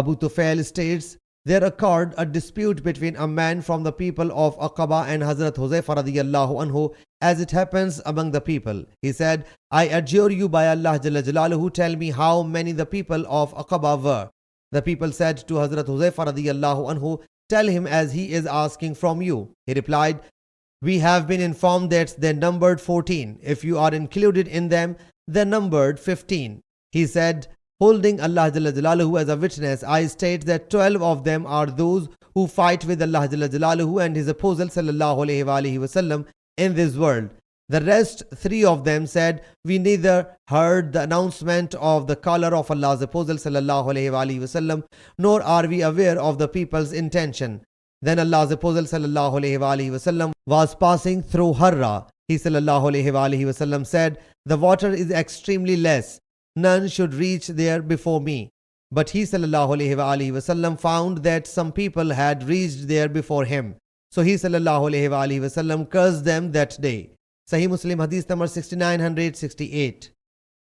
Abu Tufail states, there occurred a dispute between a man from the people of Aqaba and Hazrat Huzaifa radiyallahu anhu, as it happens among the people. He said, I adjure you by Allah Jalla Jalaluhu, tell me how many the people of Aqaba were. The people said to Hazrat Huzaifa radiyallahu anhu, tell him as he is asking from you. He replied, we have been informed that they numbered 14. If you are included in them, they numbered 15. He said, holding Allah Jalla Jalaluhu as a witness, I state that 12 of them are those who fight with Allah Jalla Jalaluhu and His Apostle Sallallahu Alaihi Wasallam in this world. The rest 3 of them said, we neither heard the announcement of the caller of Allah's Apostle Sallallahu Alaihi Wasallam, nor are we aware of the people's intention. Then Allah's Apostle Sallallahu Alaihi Wasallam was passing through Harra. He Sallallahu Alaihi Wasallam said, the water is extremely less. None should reach there before me. But he Sallallahu Alaihi Wasallam found that some people had reached there before him. So he Sallallahu Alaihi Wasallam cursed them that day. Sahih Muslim Hadees number 6968.